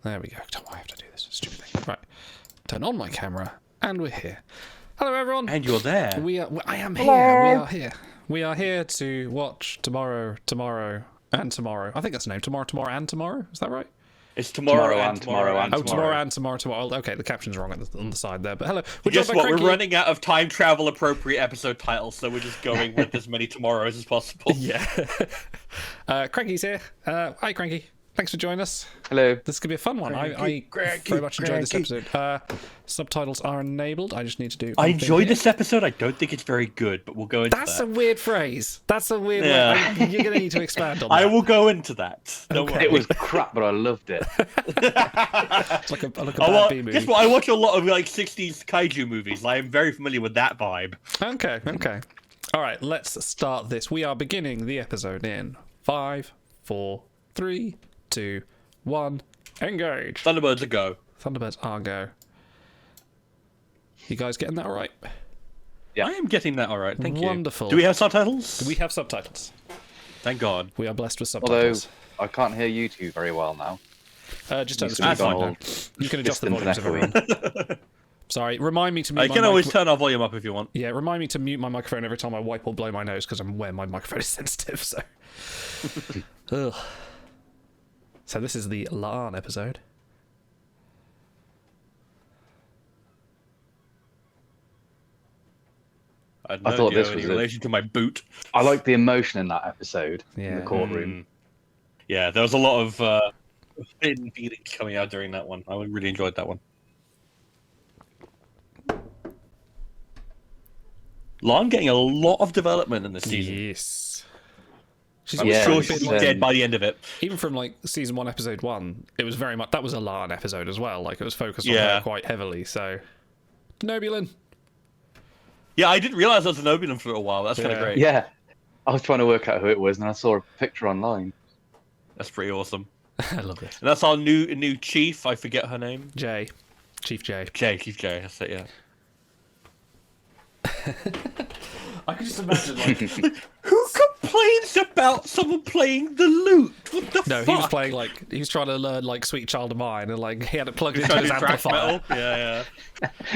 There we go. Don't I have to do this stupid thing? Right. Turn on my camera, and we're here. Hello, everyone. And you're there. I am here. We are here. We are here to watch Tomorrow, and Tomorrow. I think that's the name. Tomorrow, and Tomorrow. Is that right? It's tomorrow and tomorrow. Oh, tomorrow and tomorrow. Okay, the caption's wrong on the side there. But hello. Guess what? We're running out of time travel appropriate episode titles, so we're just going with as many tomorrows as possible. Yeah. Cranky's here. Hi, Cranky. Thanks for joining us. Hello. This could be a fun one. I very much enjoyed this episode. Subtitles are enabled. I just need to do. I enjoyed this episode. I don't think it's very good, but we'll go into that. That's a weird phrase. That's a weird one. You're going to need to expand on that. I will go into that. Don't worry. It was crap, but I loved it. It's like a bad B movie. Guess what? I watch a lot of 60s kaiju movies. I am very familiar with that vibe. Okay. All right, let's start this. We are beginning the episode in 5, 4, 3, 2, 1, engage. Thunderbirds a go. Thunderbirds are go. You guys getting that all right? Yeah. I am getting that all right. Thank you. Wonderful. Do we have subtitles? We have subtitles. Thank God. We are blessed with Although subtitles. I can't hear you two very well now. Just turn the Used to speaker be on. all You can adjust the distant volumes of and everyone. Sorry, remind me to mute I my can always mic- turn our volume up if you want. Yeah, remind me to mute my microphone every time I wipe or blow my nose because I'm aware my microphone is sensitive. So, Ugh. So this is the Laan episode. I thought this was in relation to my boot. I liked the emotion in that episode in Yeah. the courtroom. Yeah, there was a lot of hidden feelings coming out during that one. I really enjoyed that one. Lan getting a lot of development in this season. Yes. She's I'm Yeah, sure she's, she'll be dead by the end of it. even from like season 1, episode 1. It was very much that was a Laan episode as well. Like it was focused on Yeah. her quite heavily. So, Nobulin. Yeah, I didn't realize there was an Obi-Wan for a while. That's kind of Yeah. great. Yeah. I was trying to work out who it was, and I saw a picture online. That's pretty awesome. I love this. And that's our new chief. I forget her name. Jay, Chief Jay. Chief J. That's it. Yeah. I can just imagine like. Who complains about someone playing the lute? What the No, fuck? he was playing like he was trying to learn like Sweet Child of Mine, and like he had it plugged into Trying his to do thrash amplifier. metal. Yeah,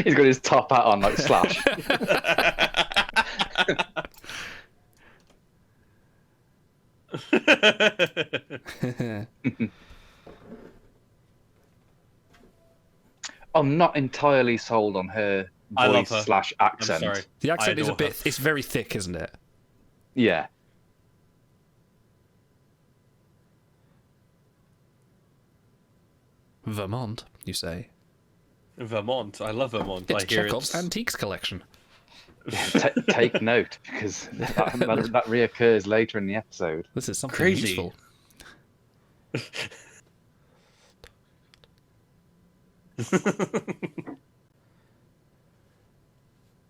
He's got his top hat on like Slash. yeah. I'm not entirely sold on her I love her. voice / I'm accent. sorry. The accent I is a adore bit. her. It's very thick, isn't it? Yeah. Vermont, you say? Vermont. I love Vermont. It's I hear Chekhov's it's... Antiques collection. Take note, because that reoccurs later in the episode. This is something Crazy. useful.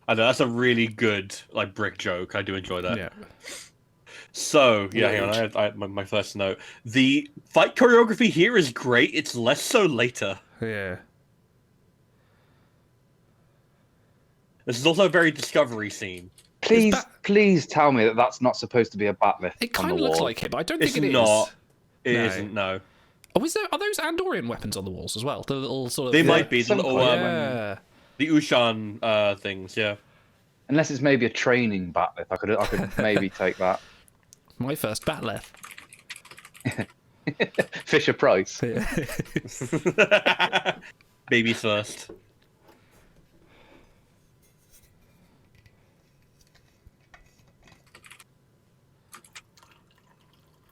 I know, that's a really good brick joke. I do enjoy that. Yeah. So, yeah, hang on. I have my first note. The fight choreography here is great. It's less so later. Yeah. This is also a very Discovery scene. Please tell me that that's not supposed to be a batleth It on kind the of looks wall. like it, but I don't It's think it is. not. It No. isn't, no. Oh, are those Andorian weapons on the walls as well? The little sort of. They might be. The some little, kind Yeah. the Ushan things, yeah. Unless it's maybe a training batleth, I could maybe take that. My first Batleth. Fisher Price. Yeah. Baby first.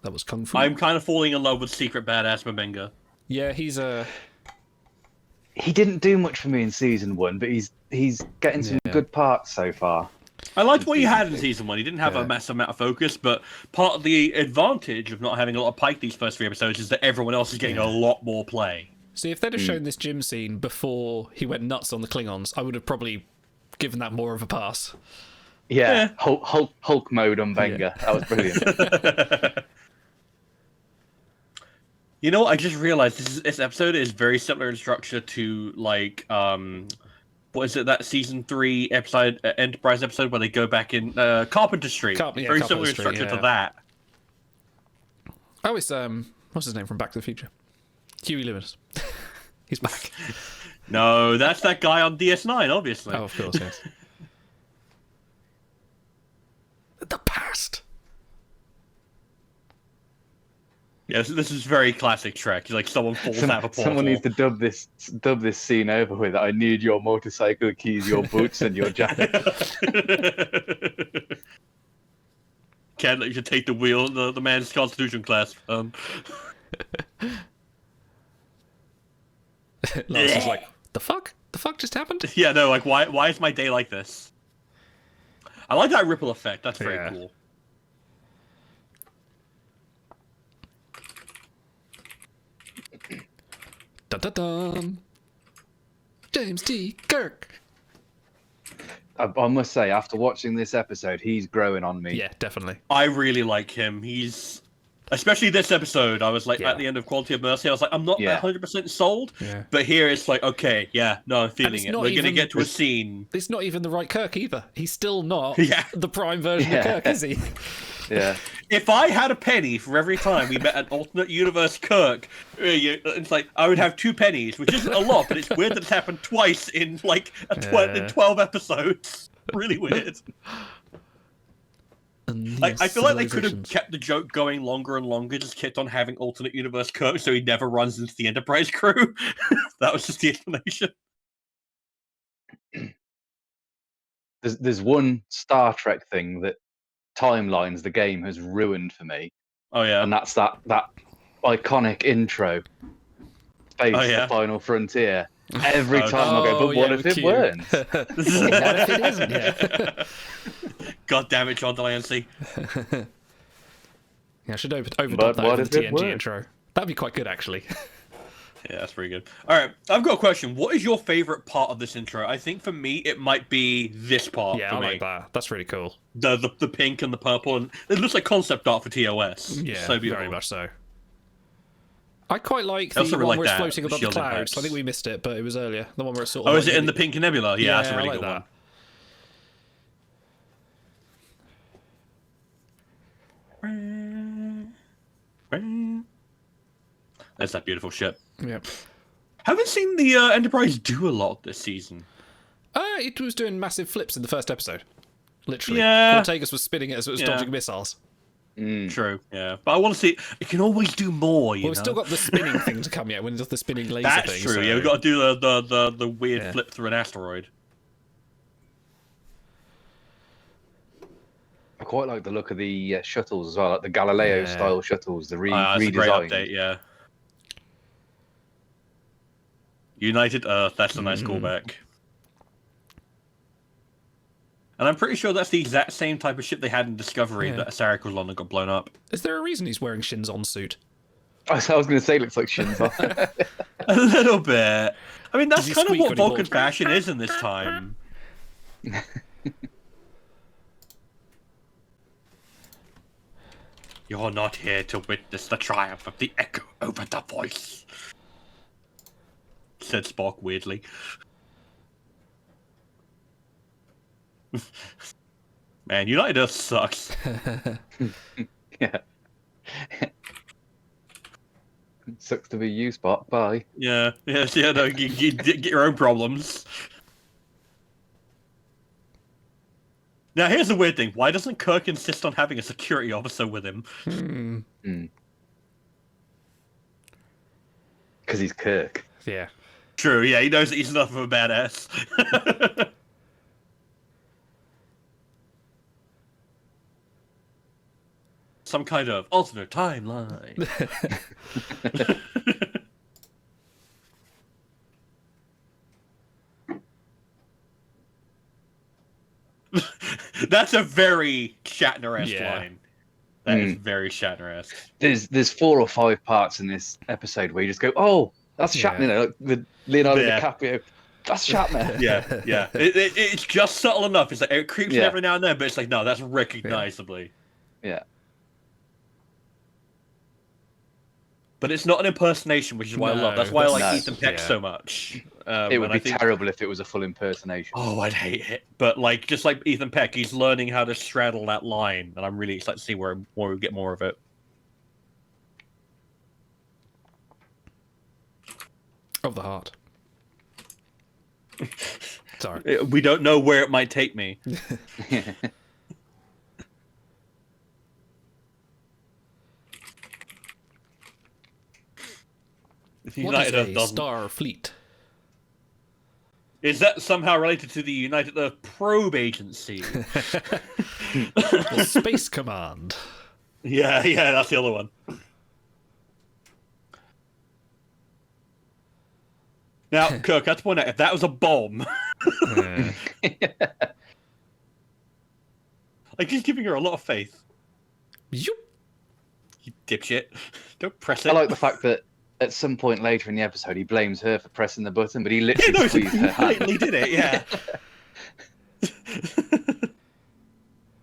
That was Kung Fu. I'm kind of falling in love with Secret Badass Mabenga. Yeah, he's a. He didn't do much for me in season 1, but he's getting some Yeah. good parts so far. I liked what he had in season 1. He didn't have Yeah. a massive amount of focus, but part of the advantage of not having a lot of Pike these first 3 episodes is that everyone else is getting a lot more play. See, if they'd have shown this gym scene before he went nuts on the Klingons, I would have probably given that more of a pass. Yeah, Hulk mode on Benga. That was brilliant. You know what? I just realized this episode is very similar in structure to what is it, that season 3 episode, Enterprise episode where they go back in Carpenter Street. Very similar in Carpenter structure Street, to that. Oh, it's what's his name from Back to the Future? Huey Lewis. He's back. No, that's that guy on DS9, obviously. Oh, of course, yes. The past. Yeah, this is very classic Trek. Like someone falls out of a portal. Someone needs to dub this scene over with. I need your motorcycle keys, your boots, and your jacket. Can't let you take the wheel. The man's Constitution class. Lars is like, the fuck? The fuck just happened? Yeah, no, like why is my day like this? I like that ripple effect. That's very cool. Dun dun dun. James T. Kirk. I must say, after watching this episode, he's growing on me. Yeah, definitely. I really like him. He's, especially this episode, I was like, at the end of Quality of Mercy, I was like, I'm not 100% sold. Yeah. But here it's like, okay, no, I'm feeling it. We're going to get to a scene. It's not even the right Kirk either. He's still not the prime version of Kirk, is he? Yeah. If I had a penny for every time we met an alternate universe Kirk, it's like I would have 2 pennies, which isn't a lot, but it's weird that it's happened twice in like in 12 episodes. Really weird. Like, I feel like they could have kept the joke going longer and longer, just kept on having alternate universe Kirk, so he never runs into the Enterprise crew. That was just the explanation. There's one Star Trek thing that Timelines, the game, has ruined for me. Oh yeah, and that's that iconic intro. Space, the final frontier. Every time I go, but what if it weren't? What if it isn't? Yeah. God damn it, John Delancey. Yeah, I should overdub that over the TNG intro. That'd be quite good, actually. Yeah, that's pretty good. All right, I've got a question. What is your favorite part of this intro? I think for me, it might be this part. Yeah, I like that. That's really cool. The pink and the purple, and it looks like concept art for TOS. Yeah, so beautiful. Very much so. I quite like the one where it's floating above the clouds. I think we missed it, but it was earlier. The one where it's sort of. Oh, is it in the pink nebula? Yeah, that's a really good one. That's that beautiful ship. Yep. Haven't seen the Enterprise do a lot this season. It was doing massive flips in the first episode. Literally. Yeah. Ortegas was spinning it as it was dodging missiles. True, yeah. But I want to see... It can always do more, you know? We've still got the spinning thing to come yet, when it does the spinning laser thing. That's true, so... yeah. We've got to do the weird flip through an asteroid. I quite like the look of the shuttles as well, like the Galileo-style shuttles, the that's redesigned. a great update, yeah. United Earth, that's a nice callback. And I'm pretty sure that's the exact same type of ship they had in Discovery that Sarek was on and got blown up. Is there a reason he's wearing Shinzon suit? I was going to say it looks like Shinzon. A little bit. I mean, that's kind of what Vulcan fashion is in this time. You're not here to witness the triumph of the echo over the voice, said Spock weirdly. Man, United Earth sucks. Yeah. Sucks to be you, Spock. Bye. Yeah, no, you get your own problems. Now, here's the weird thing. Why doesn't Kirk insist on having a security officer with him? Because he's Kirk. Yeah. True, yeah, he knows that he's enough of a badass. Some kind of alternate timeline. That's a very Shatner-esque line. That is very Shatner-esque. There's 4 or 5 parts in this episode where you just go, oh, that's Shatner. You know, like the Leonardo DiCaprio. That's Shatner. Yeah. It's just subtle enough. It's like it creeps in every now and then, but it's like, no, that's recognizably. Yeah. But it's not an impersonation, which is why I love. That's why I like Ethan Peck so much. It would be terrible if it was a full impersonation. Oh, I'd hate it. But like, just like Ethan Peck, he's learning how to straddle that line, and I'm really excited to see where we get more of it. of the heart. Sorry. We don't know where it might take me. What is a star fleet? Is that somehow related to the United Earth Probe Agency? The Space Command. Yeah, that's the other one. Now, Kirk, I have to point out, if that was a bomb... Like, just giving her a lot of faith. You dipshit. Don't press it. I like the fact that at some point later in the episode, he blames her for pressing the button, but he literally squeezed her hand. He did it, yeah.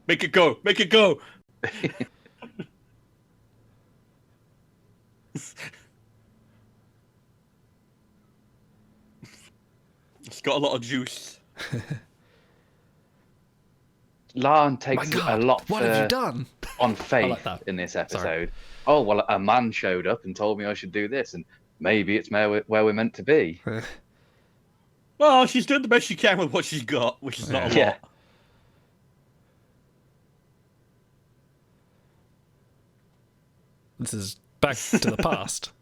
Make it go! Make it go! It's got a lot of juice. La'an takes a lot what have you done? on faith in this episode. Sorry. Oh, well, a man showed up and told me I should do this, and maybe it's where we're meant to be. Well, she's doing the best she can with what she's got, which is not a lot. This is back to the past.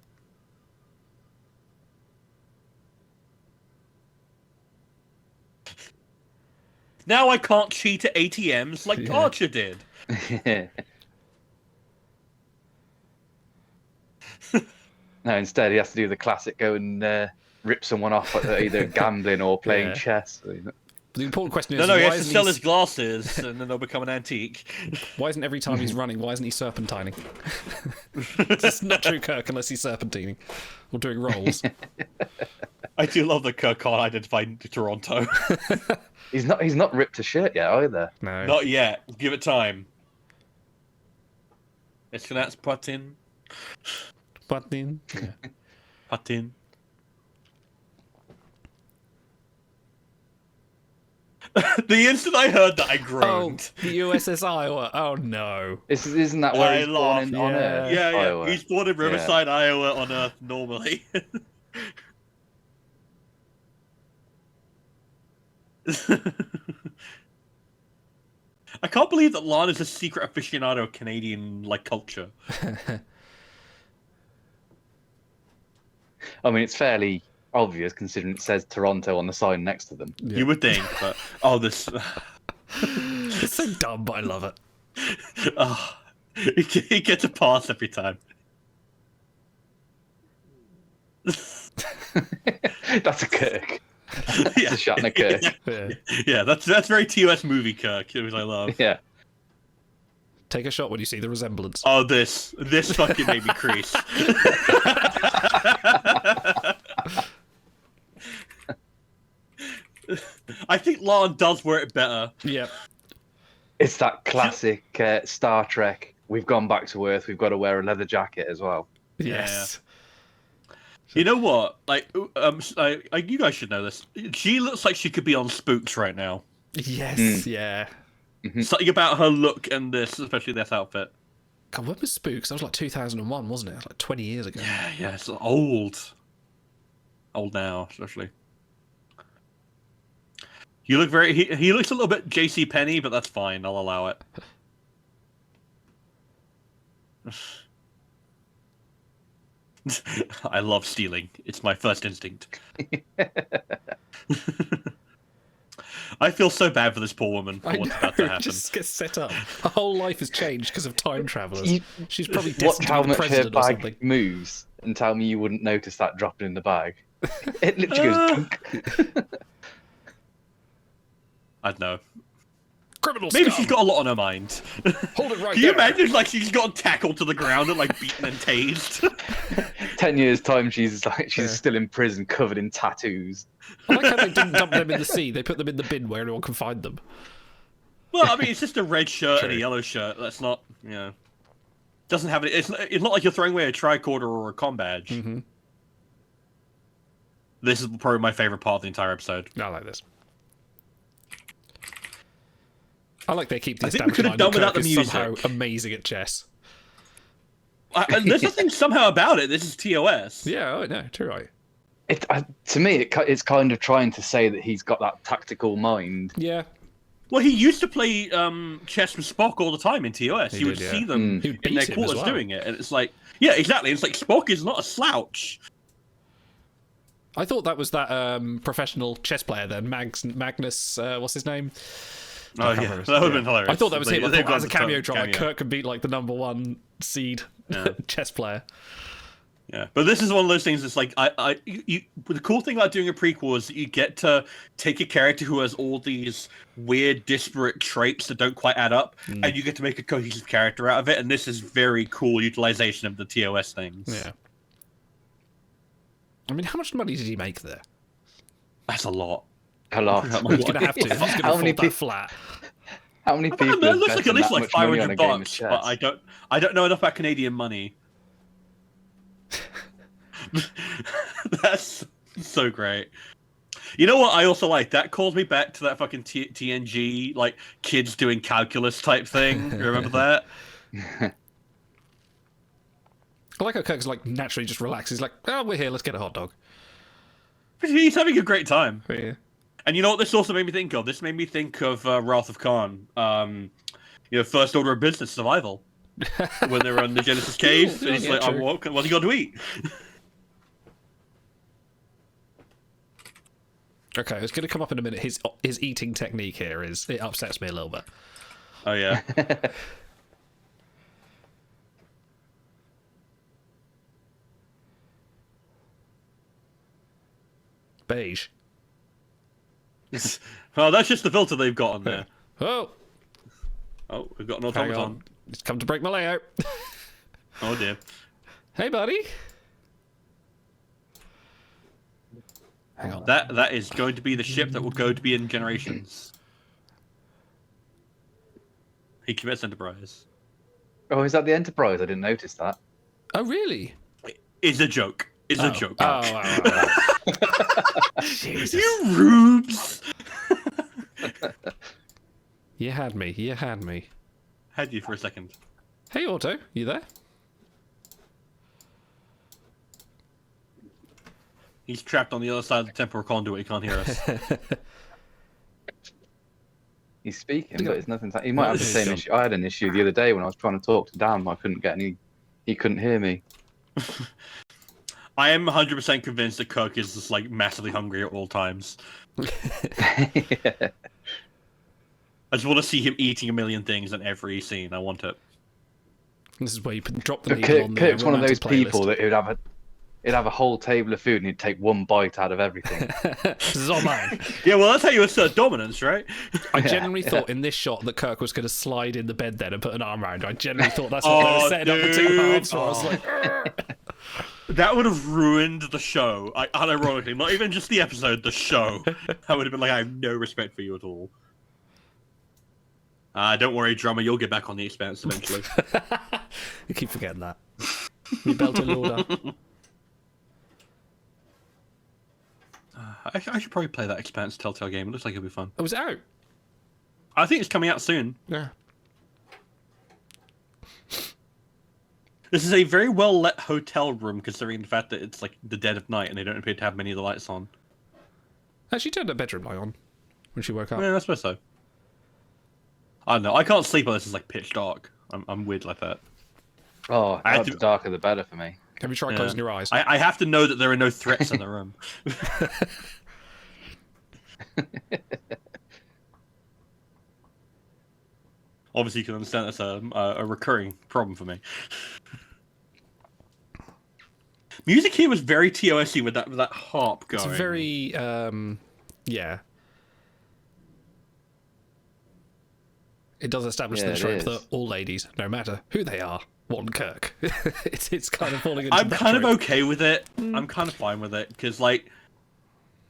Now I can't cheat at ATMs like Archer did. No, instead he has to do the classic, go and rip someone off at either gambling or playing chess. The important question is, no, he has to sell his glasses and then they'll become an antique. Why isn't every time he's running, why isn't he serpentining? It's not true, Kirk, unless he's serpentining or doing rolls. I do love that Kirk can't identify Toronto. He's not ripped a shirt yet either. No. Not yet. Give it time. That's Putin. Putin. Yeah. Putin. The instant I heard that, I groaned. Oh, the USS Iowa. Oh no. Isn't that where he's born on Earth? Yeah, Iowa? He's born in Riverside, Iowa, on Earth normally. I can't believe that La'an is a secret aficionado of Canadian culture. I mean, it's fairly obvious considering it says Toronto on the sign next to them. Yeah. You would think, but this. It's so dumb, but I love it. He gets a pass every time. That's a Kirk. It's a shot in a Kirk. Yeah, that's very TOS movie Kirk, which I love. Yeah. Take a shot when you see the resemblance. Oh, this fucking made me crease. I think La'an does wear it better. Yeah. It's that classic Star Trek. We've gone back to Earth. We've got to wear a leather jacket as well. Yes. Yeah. You know what? You guys should know this. She looks like she could be on Spooks right now. Yes. Yeah. Mm-hmm. Something about her look and this, especially this outfit. God, when was Spooks? That was like 2001, wasn't it? Like 20 years ago. Yeah, it's old. Old now, especially. You look he looks a little bit J.C. Penney, but that's fine. I'll allow it. I love stealing. It's my first instinct. I feel so bad for this poor woman for what's about to happen. Just gets set up. Her whole life has changed because of time travelers. She's probably destined how to be the much president her or bag something. moves and tell me you wouldn't notice that dropping in the bag. It literally goes dunk. I don't know. Criminal Maybe scum. she's got a lot on her mind. Hold it right Can you there. imagine she's got tackled to the ground and beaten and tased? 10 years time, she's still in prison, covered in tattoos. I like how they didn't dump them in the sea. They put them in the bin where anyone can find them. Well, I mean, it's just a red shirt and a yellow shirt. That's not, doesn't have it. It's not like you're throwing away a tricorder or a comm badge. Mm-hmm. This is probably my favorite part of the entire episode. I like this. I like they keep the I think we could have establishment done without the music. somehow amazing at chess. There's nothing somehow about it. This is TOS. Yeah, I know, too right. To me, it's kind of trying to say that he's got that tactical mind. Yeah. Well, he used to play chess with Spock all the time in TOS. He would see them in their quarters doing it, and it's like, yeah, exactly. It's like Spock is not a slouch. I thought that was that professional chess player then, Magnus. What's his name? Oh yeah, that would have been hilarious. I thought that was him. I thought as a cameo drop, like Kirk could beat like the #1 seed chess player. Yeah, but this is one of those things that's like, the cool thing about doing a prequel is that you get to take a character who has all these weird, disparate traits that don't quite add up, and you get to make a cohesive character out of it, and this is very cool utilization of the TOS things. Yeah. I mean, how much money did he make there? That's a lot. A lot. He's going to have to. He's going to fall that flat. How many people? It looks like at least like $500, but I don't know enough about Canadian money. That's so great. You know what I also like? That calls me back to that fucking TNG, like, kids doing calculus type thing. You remember that? I like how Kirk's like naturally just relaxes. He's like, oh, we're here, let's get a hot dog. He's having a great time. Yeah. And you know what this also made me think of? This made me think of Wrath of Khan. First order of business, survival. When they were on the Genesis cave, and he's like, what have you got to eat? Okay, it's going to come up in a minute. His eating technique here it upsets me a little bit. Oh yeah. Beige. Well, that's just the filter they've got on there. Oh, we've got an automaton. It's come to break my layout. Oh dear. Hey, buddy. Hang on. That is going to be the ship that will go to be in Generations. He commits Enterprise. Oh, is that the Enterprise? I didn't notice that. Oh, really? It's a joke. It's a joke. Oh, wow. Jesus. You rubes! You had me. You had me. Had you for a second. Hey, Otto. You there? He's trapped on the other side of the temporal conduit. He can't hear us. He's speaking, but it's nothing. He might have the same issue. I had an issue the other day when I was trying to talk to Dan. I couldn't get any. He couldn't hear me. I am 100% convinced that Kirk is just like massively hungry at all times. Yeah. I just want to see him eating a million things in every scene. I want it. This is where you drop the needle on the Kirk's one of those playlist. people that he'd have a whole table of food and he'd take one bite out of everything. This is all mine. Yeah, well, that's how you assert dominance, right? I genuinely thought in this shot that Kirk was going to slide in the bed then and put an arm around her. I genuinely thought that's what they were setting up the two halves for. I was like, that would have ruined the show. Unironically, not even just the episode, the show. I would have been like, I have no respect for you at all. Don't worry, drummer, you'll get back on the Expanse eventually. You keep forgetting that. You belted Lorda. I should probably play that Expanse Telltale game. It looks like it'll be fun. Oh, was it out? I think it's coming out soon. Yeah. This is a very well lit hotel room, considering the fact that it's like the dead of night and they don't appear to have many of the lights on. She turned her bedroom light on when she woke up. Yeah, I suppose so. I don't know. I can't sleep unless it's like pitch dark. I'm weird like that. Oh, the darker the better for me. Have you tried closing your eyes? I have to know that there are no threats in the room. Obviously, you can understand that's a recurring problem for me. Music here was very TOS-y with that harp going. It's very, yeah. It does establish the trope that all ladies, no matter who they are, want Kirk. it's kind of falling into I'm that kind of trope. okay with it. I'm kind of fine with it, because, like,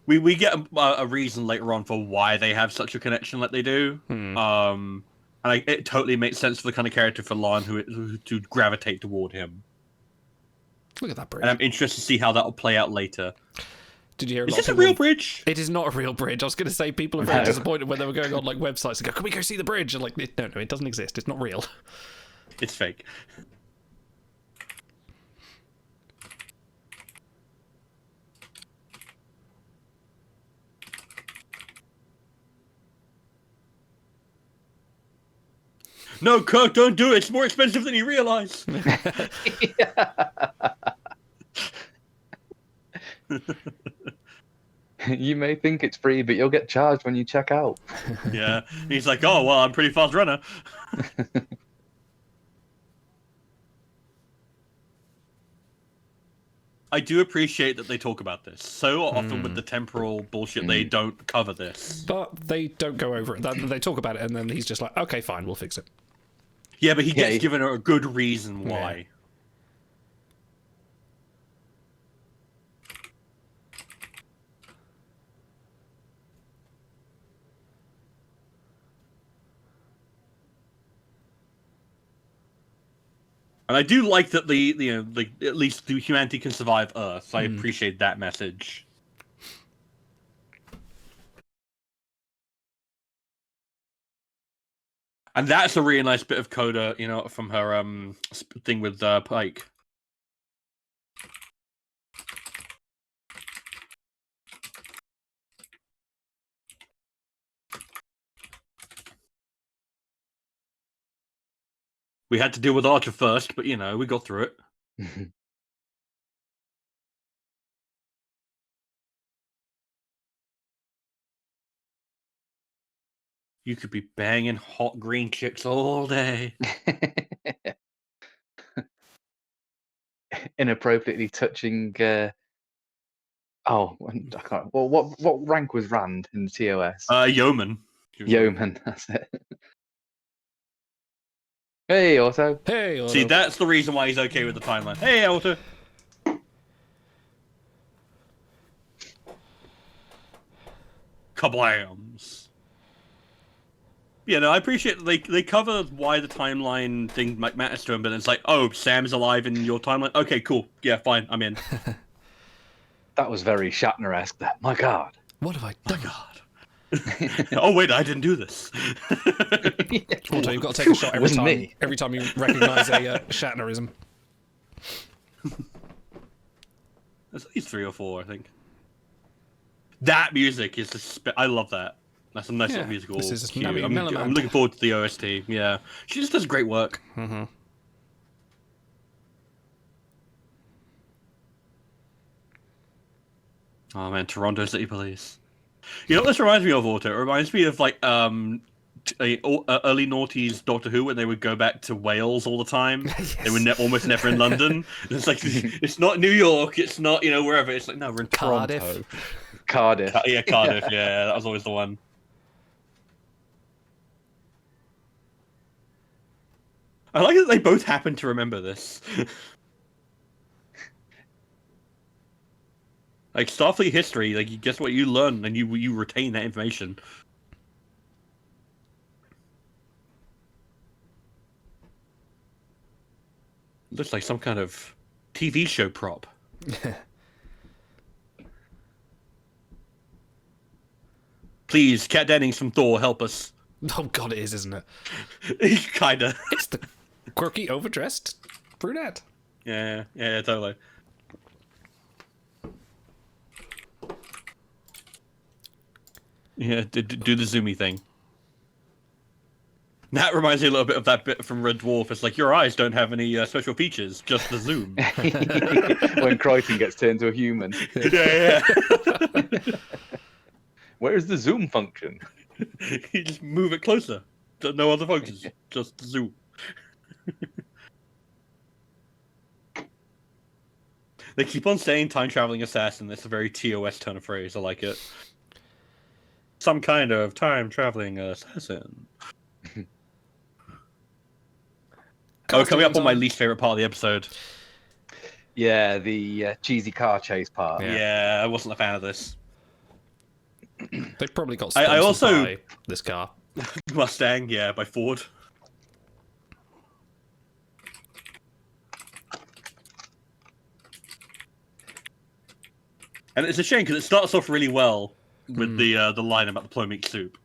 we get a reason later on for why they have such a connection like they do. And it totally makes sense for the kind of character for Lon who to gravitate toward him. Look at that bridge. And I'm interested to see how that will play out later. Did you hear? Is this a real bridge? It is not a real bridge. I was going to say people are very disappointed when they were going on like websites and go, "Can we go see the bridge?" And like, no, it doesn't exist. It's not real. It's fake. No, Kirk, don't do it. It's more expensive than you realize. You may think it's free, but you'll get charged when you check out. Yeah. He's like, oh, well, I'm a pretty fast runner. I do appreciate that they talk about this. So often with the temporal bullshit, they don't cover this. But they don't go over it. They talk about it, and then he's just like, okay, fine, we'll fix it. Yeah, but he gets given a good reason why. Yeah. And I do like that at least the humanity can survive Earth. So I appreciate that message. And that's a really nice bit of coda, from her thing with Pike. We had to deal with Archer first, but we got through it. You could be banging hot green chicks all day. Inappropriately touching. I can't. Well, what rank was Rand in the TOS? Yeoman. Yeoman. That's it. Hey, Otto. Hey, Otto. See, that's the reason why he's okay with the timeline. Hey, Otto. Kablams. I appreciate that they cover why the timeline thing matters to him, but it's like, oh, Sam's alive in your timeline? Okay, cool. Yeah, fine, I'm in. That was very Shatner-esque. My God. What have I done? My God. Oh, wait, I didn't do this. Otto, you've got to take a shot every time you recognise a Shatnerism. There's at least 3 or 4, I think. That music is I love that. That's a nice little musical cue. I'm looking forward to the OST. Yeah, she just does great work. Mm-hmm. Oh man, Toronto City Police. You know what this reminds me of, Otto? It reminds me of like early noughties Doctor Who when they would go back to Wales all the time. Yes. They were almost never in London. It's like it's not New York. It's not wherever. It's like no, we're in Cardiff. Toronto. Cardiff. Cardiff. Yeah, that was always the one. I like that they both happen to remember this. Like Starfleet history, like guess what you learn and you retain that information. Looks like some kind of TV show prop. Please, Kat Dennings from Thor, help us. Oh God, it is, isn't it? Kinda. It's the quirky, overdressed brunette. Yeah, totally. Yeah, do the zoomy thing. That reminds me a little bit of that bit from Red Dwarf. It's like, your eyes don't have any special features, just the zoom. When Crichton gets turned into a human. Yeah. Where is the zoom function? You just move it closer. No other functions, just the zoom. They keep on saying time-traveling assassin. That's a very TOS turn of phrase. I like it. Some kind of time-traveling assassin. Coming up on my least favorite part of the episode. Yeah, the cheesy car chase part. Yeah, I wasn't a fan of this. They've probably got sponsored by this car. Mustang, yeah, by Ford. And it's a shame because it starts off really well with the line about the plow meat soup.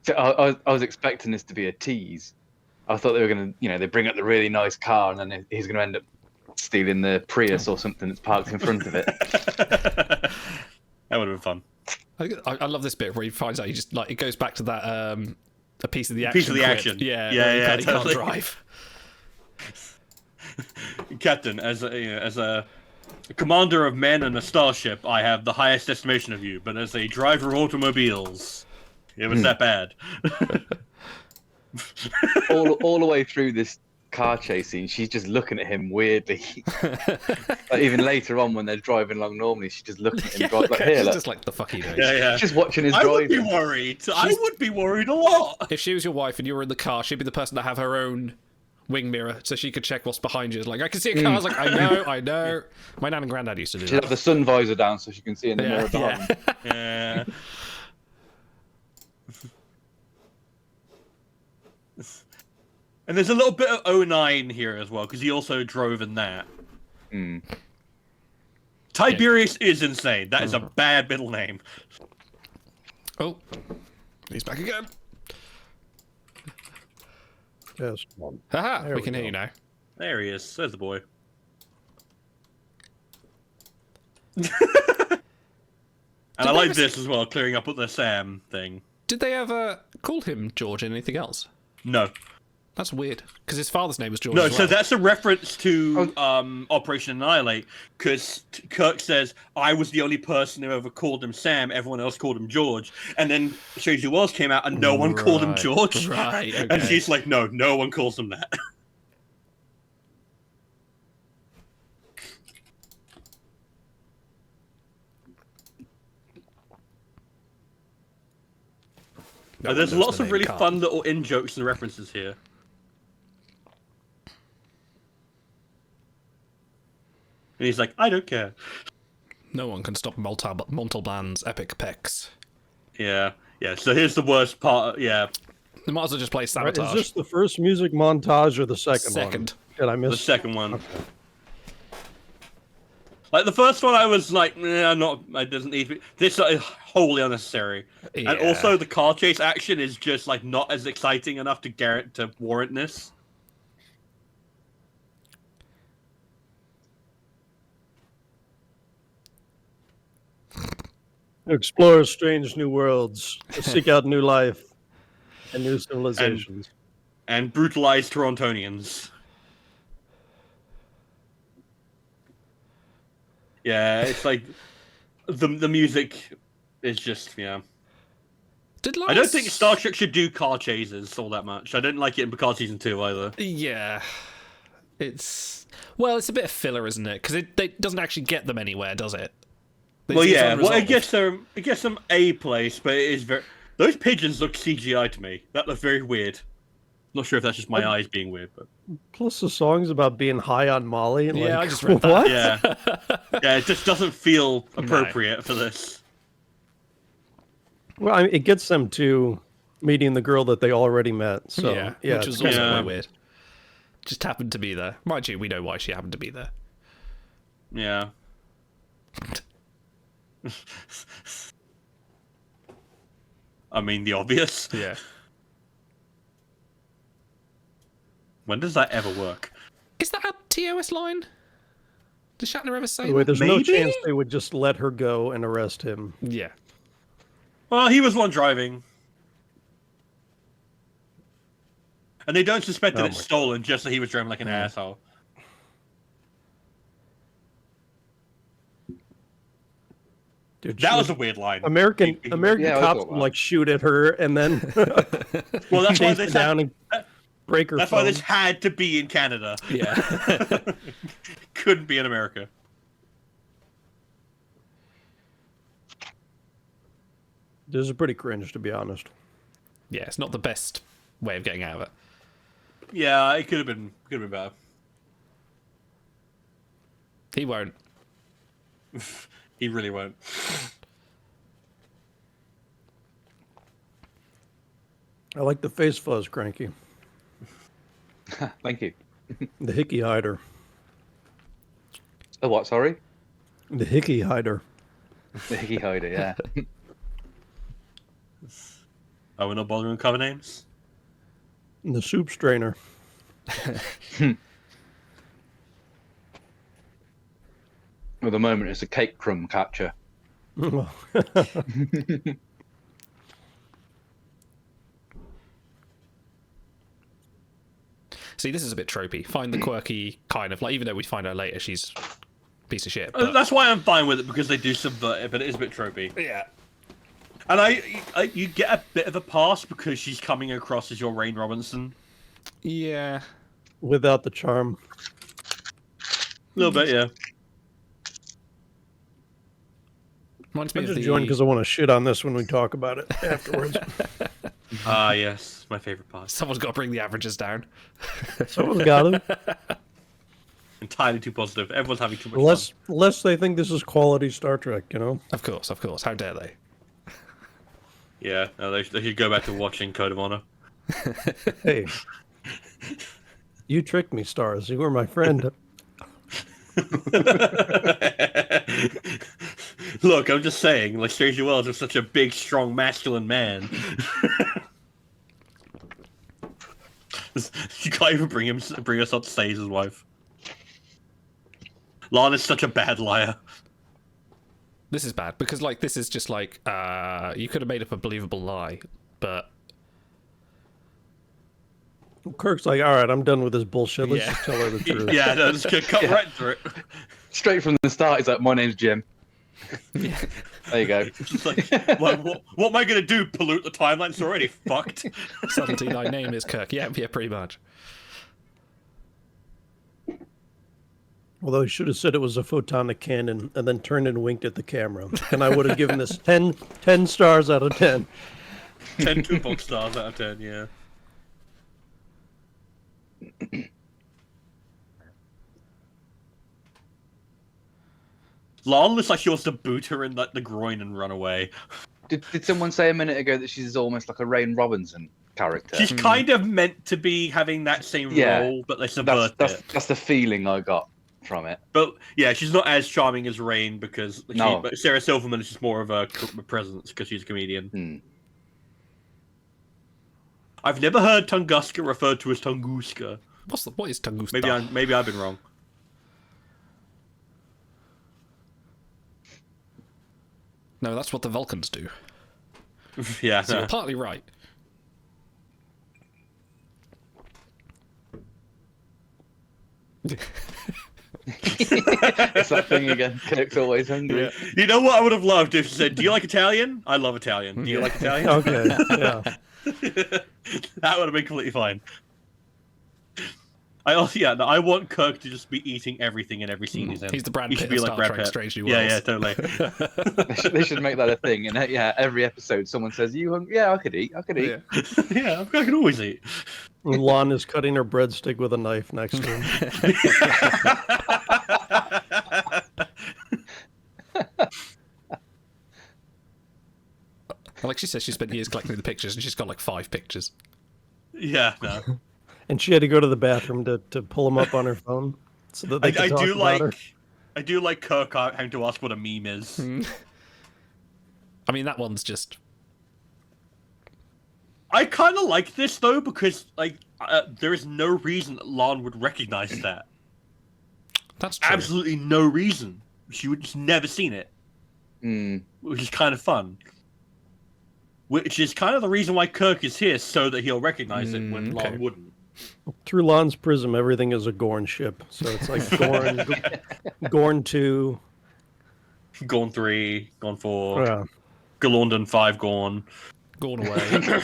So I was expecting this to be a tease. I thought they were going to, they bring up the really nice car and then he's going to end up stealing the Prius or something that's parked in front of it. That would have been fun. I love this bit where he finds out he just it goes back to that a piece of the action. Piece of the action. Yeah, yeah, he can't totally. drive. Captain, as a commander of men and a starship, I have the highest estimation of you. But as a driver of automobiles, it was that bad. all the way through this car chase scene, she's just looking at him weirdly. Like, even later on, when they're driving along normally, she's just looking at him. She's just like, the fuck he doing? Yeah. Just watching his I driving. would be worried. I would be worried a lot. If she was your wife and you were in the car, she'd be the person to have her own wing mirror so she could check what's behind you. Like, I can see a car. I was like, I know. My nan and granddad used to do She'd that. have the sun visor down so she can see in the mirror behind. Yeah. And there's a little bit of 09 here as well, because he also drove in that. Tiberius is insane. That is a bad middle name. Oh, he's back again. Yes. Haha, There we we can hear go. you now. There he is. There's the boy. And I like this as well, clearing up with the Sam thing. Did they ever call him George in anything else? No. That's weird, because his father's name was George. No, as so well. that's a reference to Operation Annihilate, because Kirk says, I was the only person who ever called him Sam, everyone else called him George. And then Strange New Worlds came out and no one called him George. Right, okay. And she's like, no one calls him that. No There's one knows lots the of name really Carl. fun little in-jokes and references here. And he's like, I don't care. No one can stop Montalban's epic pecs. Yeah. So here's the worst part. Yeah. They might as well just play Right, Sabotage. is this the first music montage or the second one? Second. Did I miss The second one. Okay. Like the first one, I was like, I doesn't need this. Is wholly unnecessary. And Yeah. also, the car chase action is just like not as exciting enough to warrant this. To explore strange new worlds, to seek out new life and new civilizations. And brutalize Torontonians. Yeah, it's like the music is just I don't think Star Trek should do car chases all that much. I didn't like it in Picard season 2 either. Yeah, it's a bit of filler, isn't it? Because it doesn't actually get them anywhere, does it? Well, It's yeah. Well, it unresolved. gets them a place, but it is very. Those pigeons look CGI to me. That looked very weird. Not sure if that's just my eyes being weird, but Plus the song's about being high on Molly. Yeah, like, I just read that. what? yeah, it just doesn't feel appropriate for this. Well, I mean, it gets them to meeting the girl that they already met. So yeah, yeah, which it's was also Yeah. quite weird. Just happened to be there. Mind you, we know why she happened to be there. Yeah. I mean, the obvious. Yeah. When does that ever work? Is that a TOS line? Did Shatner ever say Wait, that? there's no Maybe? chance they would just let her go and arrest him. Yeah. Well, he was one driving. And they don't suspect that Oh it's my stolen, just that he was driving like an asshole. Dude, That she- was a weird line. American Yeah, I cops thought would that. like shoot at her and then Well, that's why chase her this down and break her that's phone. why this had to be in Canada. Yeah. Couldn't be in America. This is pretty cringe, to be honest. Yeah, it's not the best way of getting out of it. Yeah, it could have been better. He won't. He really won't. I like the face fuzz, Cranky. Thank you. The hickey hider. Oh, what? Sorry. The hickey hider. The hickey hider. Yeah. Oh, we're not bothering with cover names? And the soup strainer. At the moment, it's a cake crumb catcher. See, this is a bit tropey. Find the quirky kind of like, even though we find out later she's a piece of shit. But... That's why I'm fine with it, because they do subvert it, but it is a bit tropey. Yeah. And you get a bit of a pass because she's coming across as your Rain Robinson. Yeah. Without the charm. A little bit, yeah. Reminds me I of just the... joined because I want to shit on this when we talk about it afterwards. Ah, yes, my favorite part. Someone's got to bring the averages down. Someone's got to. Entirely too positive. Everyone's having too much fun. Lest they think this is quality Star Trek, you know? Of course. How dare they? Yeah, no, they should go back to watching Code of Honor. Hey. You tricked me, Stars. You were my friend. Look, I'm just saying, like, Strange New Worlds is such a big, strong, masculine man. You can't even bring us up to say he's his wife. Lana's such a bad liar. This is bad because, like, this is just like you could have made up a believable lie, but Kirk's like, all right, I'm done with this bullshit. Let's just tell her the truth. Yeah, no, just cut right through it. Straight from the start, he's like, my name's Jim. yeah. There you go. Just like, what am I going to do? Pollute the timeline? It's already fucked. Suddenly my name is Kirk. Yeah, pretty much. Although he should have said it was a photonic cannon and then turned and winked at the camera. And I would have given this 10 stars out of 10. 10 2-box stars out of 10, yeah. Lana looks like she wants to boot her in the groin and run away. Did someone say a minute ago that she's almost like a Rain Robinson character? She's kind of meant to be having that same role, but they subvert it. That's the feeling I got from it. But yeah, she's not as charming as Rain because but Sarah Silverman is just more of a presence because she's a comedian. Hmm. I've never heard Tunguska referred to as Tunguska. What is Tunguska? Maybe I've been wrong. No, that's what the Vulcans do. Yeah, So you're partly right. It's that thing again. Kirk's always hungry. Yeah. You know what I would have loved if she said, "Do you like Italian? I love Italian. Do you like Italian?" Okay, yeah. That would have been completely fine. I want Kirk to just be eating everything in every scene he's in. He's the Brad He Pitt should be of like Star Brad Trek Pitt. Strange New Yeah, Worlds. yeah, totally. They should make that a thing. And every episode someone says, "You hungry?" Yeah, I could eat. Yeah. Yeah, I can always eat. Lon is cutting her breadstick with a knife next to him. Like she says, she spent years collecting the pictures, and she's got like 5 pictures. Yeah, no. And she had to go to the bathroom to pull him up on her phone so that they could talk about her. I do like Kirk having to ask what a meme is. I mean, that one's just... I kind of like this though because there is no reason that Lon would recognize that. That's true. Absolutely no reason. She would just never seen it, which is kind of fun. Which is kind of the reason why Kirk is here, so that he'll recognize it when Lon wouldn't. Through Lon's prism, everything is a Gorn ship. So it's like Gorn 2. Gorn 3, Gorn 4, Yeah. Galorndon 5, Gorn. Gone away.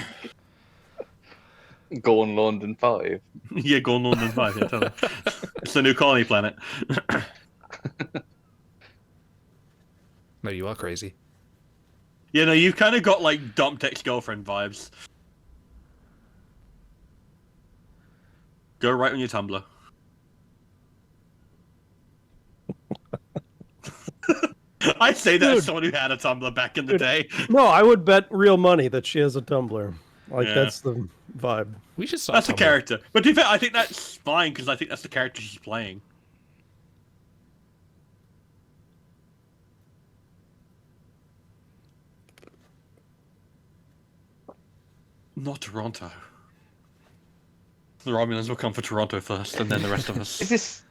Gorn London 5. Yeah, Gorn London 5, yeah, totally. It's the new colony planet. No, you are crazy. Yeah, no, you've kind of got, like, dumped ex-girlfriend vibes. Go right on your Tumblr. I say that as someone who had a Tumblr back in the day. No, I would bet real money that she has a Tumblr. Like, Yeah. that's the vibe. We should start. That's the character. But to be fair, I think that's fine, because I think that's the character she's playing. Not Toronto. The Romulans will come for Toronto first, and then the rest of us. Is this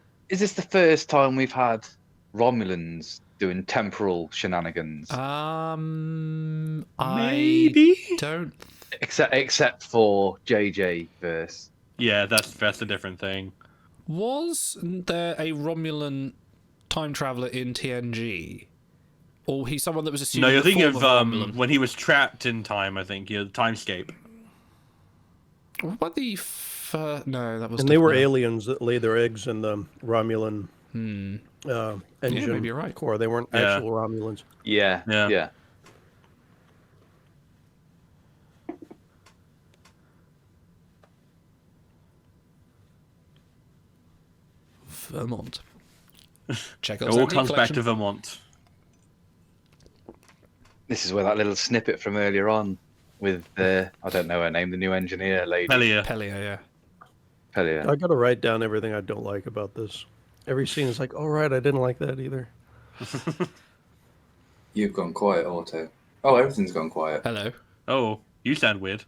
the first time we've had Romulans doing temporal shenanigans? Maybe? I don't. Except for JJ verse. Yeah, that's a different thing. Was there a Romulan time traveler in TNG? Or he's someone that was assumed No, you're the thinking form of Romulan? when he was trapped in time. I think the timescape. What about the... no, that was... And they were different. aliens that lay their eggs in the Romulan engine maybe you're right. core. They weren't Yeah. actual Romulans. Yeah. Yeah. Yeah. Vermont. Check It all comes back to Vermont. This is where that little snippet from earlier on with I don't know her name, the new engineer lady. Pelia. Pelia, yeah. Pelia. I got to write down everything I don't like about this. Every scene is like, all right, I didn't like that either. You've gone quiet, Auto. Oh, everything's gone quiet. Hello. Oh, you sound weird.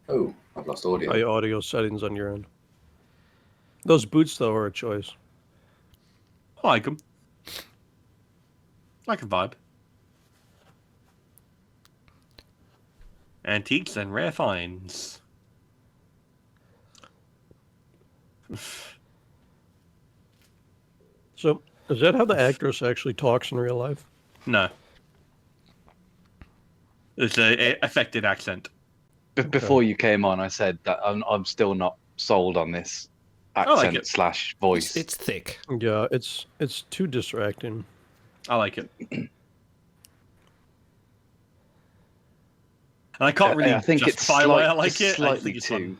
Oh, I've lost audio. By audio settings on your end. Those boots, though, are a choice. I like them. Like a vibe. Antiques and rare finds. So, is that how the actress actually talks in real life? No. It's a affected accent. Before you came on, I said that I'm still not sold on this like accent it. slash voice. It's thick. Yeah, it's too distracting. I like it. And I can't really I think it's justify why I like it's it. I slightly think it's too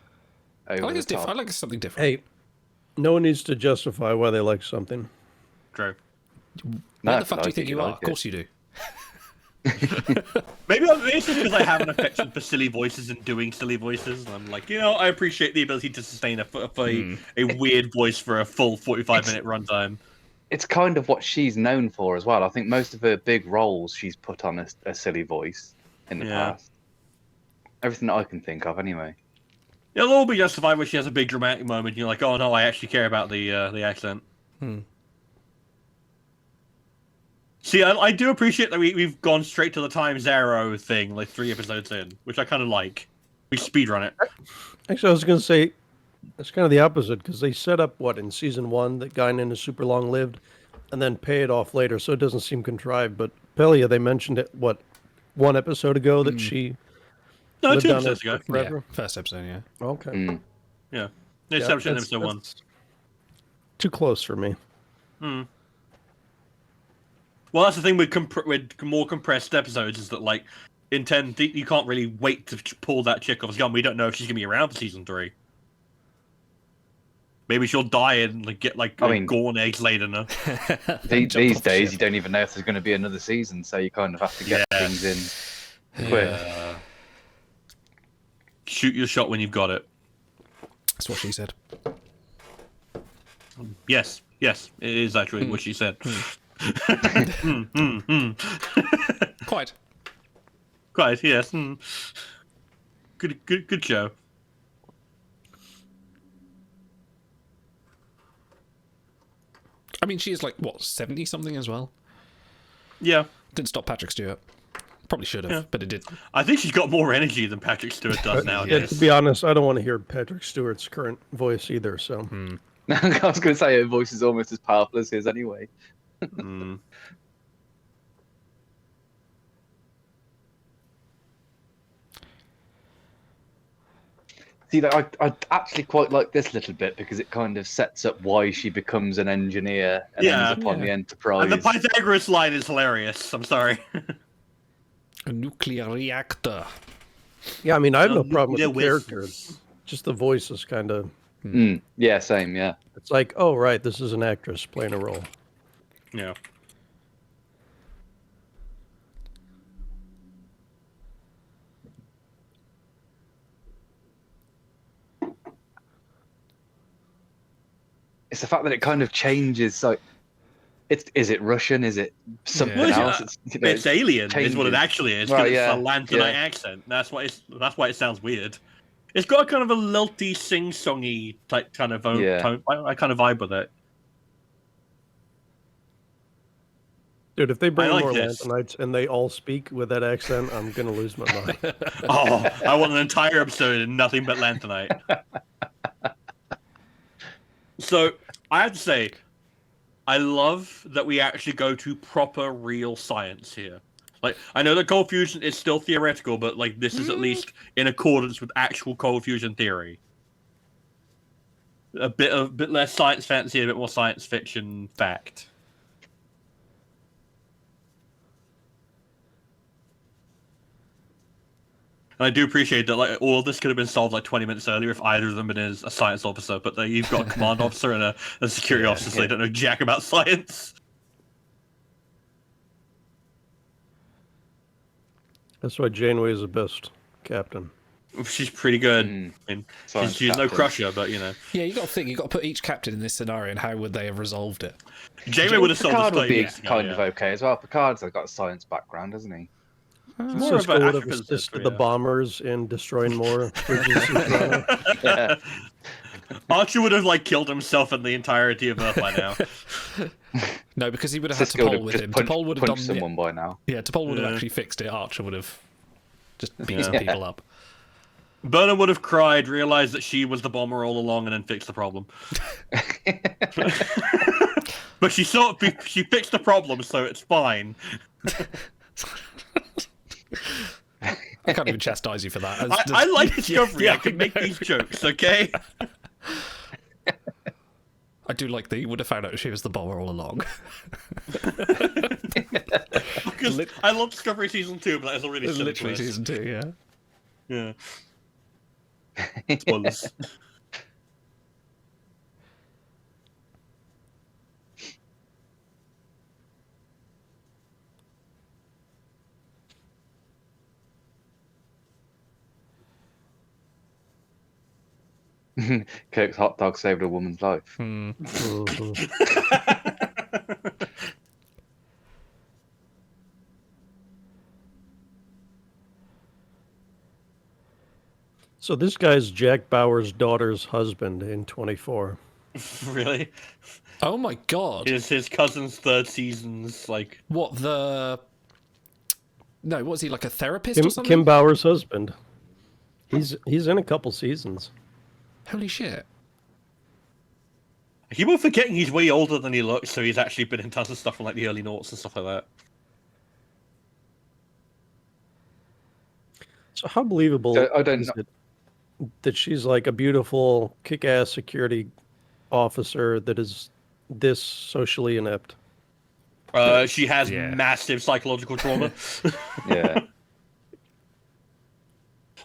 I over like the it's different. I top. like it's something different. Hey, no one needs to justify why they like something. true. What No, the fuck do you like think it, you you are? like Of course you do. Maybe it's just because I have an affection for silly voices and doing silly voices. And I'm like, I appreciate the ability to sustain a weird voice for a full 45-minute runtime. It's kind of what she's known for as well. I think most of her big roles she's put on a silly voice in the Yeah. past. Everything that I can think of, anyway. It'll all be justified when she has a big dramatic moment. And you're like, oh no, I actually care about the accent. See, I do appreciate that we've gone straight to the Time Zero thing, like 3 episodes in, which I kind of like. We speedrun it. Actually, I was going to say, it's kind of the opposite, because they set up, in season 1, that Guinan is super long-lived, and then pay it off later, so it doesn't seem contrived. But Pelia, they mentioned it, 1 episode ago, that she No, lived 2 down episodes there ago. forever? Yeah, first episode, yeah. Okay. Yeah. Yeah, It's episode that's 1. Too close for me. Well, that's the thing with more compressed episodes is that, like, in 10, you can't really wait to pull that chick off the gun. We don't know if she's going to be around for season 3. Maybe she'll die and get Gorn eggs laid in her. These days, you don't even know if there's going to be another season, so you kind of have to get things in quick. Shoot your shot when you've got it. That's what she said. Yes, it is actually what she said. Quite. Quite, yes. Good show. I mean, she is 70 something as well. Yeah. Didn't stop Patrick Stewart. Probably should have, but it did. I think she's got more energy than Patrick Stewart does Yeah, nowadays. to be honest, I don't want to hear Patrick Stewart's current voice either, so... I was going to say her voice is almost as powerful as his anyway. See, I actually quite like this little bit because it kind of sets up why she becomes an engineer and ends up on the Enterprise. And the Pythagoras line is hilarious. I'm sorry. A nuclear reactor. Yeah, I mean, I have no problem with the nuclear character. Just the voice is kind of... Yeah, same, yeah. It's like, oh, right, this is an actress playing a role. Yeah. It's the fact that it kind of changes. Like, is it Russian? Is it something else? It's alien. Is what it actually is. Right, It's a Lantonite accent. That's why it sounds weird. It's got a kind of a lilty, sing-songy type kind of tone. I kind of vibe with it. Dude, if they bring like more this. Lanthanites and they all speak with that accent, I'm gonna lose my mind. Oh, I want an entire episode and nothing but Lanthanite. So, I have to say, I love that we actually go to proper, real science here. Like, I know that cold fusion is still theoretical, but like this is at least in accordance with actual cold fusion theory. A bit less science fantasy, a bit more science fiction fact. And I do appreciate that, like, all of this could have been solved like 20 minutes earlier if either of them is a science officer, but you've got a command officer and a security officer, so they don't know jack about science. That's why Janeway is the best captain. She's pretty good. I mean, she's no crusher, but you know. Yeah, you got to think. You got to put each captain in this scenario, and how would they have resolved it? Jamie would have solved Picard this would be years ago, kind of okay as well. Picard's got a science background, hasn't he? More of Cisco an would have astrophysicist, assisted the bombers in destroying more bridges. Yeah. Archer would have like killed himself and the entirety of Earth by now. No, because he would have had Cisco would T'Pol have with just him. T'Pol would have done punched someone by now. Yeah, T'Pol would have Yeah. actually fixed it. Archer would have just beat some Yeah. people up. Burnham would have cried, realized that she was the bomber all along, and then fixed the problem. But she fixed the problem, so it's fine. I can't even chastise you for that. I like Discovery. Yeah, I can make I know. these jokes, okay? I do like that you would have found out she was the bomber all along. Because I love Discovery season 2, but that is a really silly Literally twist. season 2, yeah. Yeah. Spoilers. Kirk's hot dog saved a woman's life. Mhm. So this guy's Jack Bauer's daughter's husband in 24. Really? Oh my god. His cousin's third season's like. What the... No, was he like a therapist or Kim, something? Kim Bauer's husband. He's in a couple seasons. Holy shit. I keep on forgetting he's way older than he looks, so he's actually been in tons of stuff from like the early noughts and stuff like that. So how believable I don't is know. it that she's like a beautiful, kick-ass security officer that is this socially inept? She has Yeah. massive psychological trauma. Yeah.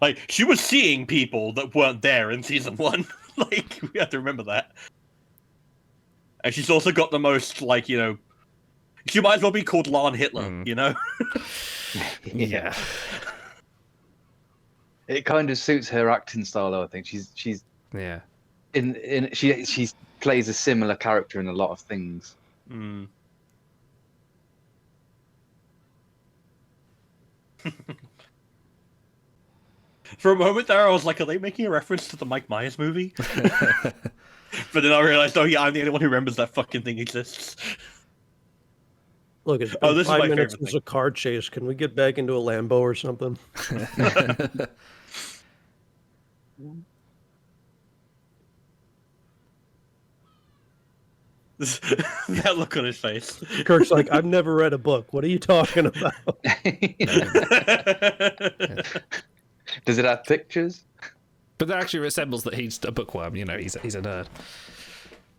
Like, she was seeing people that weren't there in season 1. Like, we have to remember that. And she's also got the most, like, you know... She might as well be called Lan Hitler, you know? Yeah. It kind of suits her acting style, though. I think she's Yeah. she plays a similar character in a lot of things. Mm. For a moment there, I was like, are they making a reference to the Mike Myers movie? But then I realized, oh yeah, I'm the only one who remembers that fucking thing exists. Look, it's been Oh, this is 5 my minutes favorite since a car chase. Can we get back into a Lambo or something? That look on his face. Kirk's like, I've never read a book. What are you talking about? Does it have pictures? But that actually resembles that he's a bookworm, you know, he's a nerd.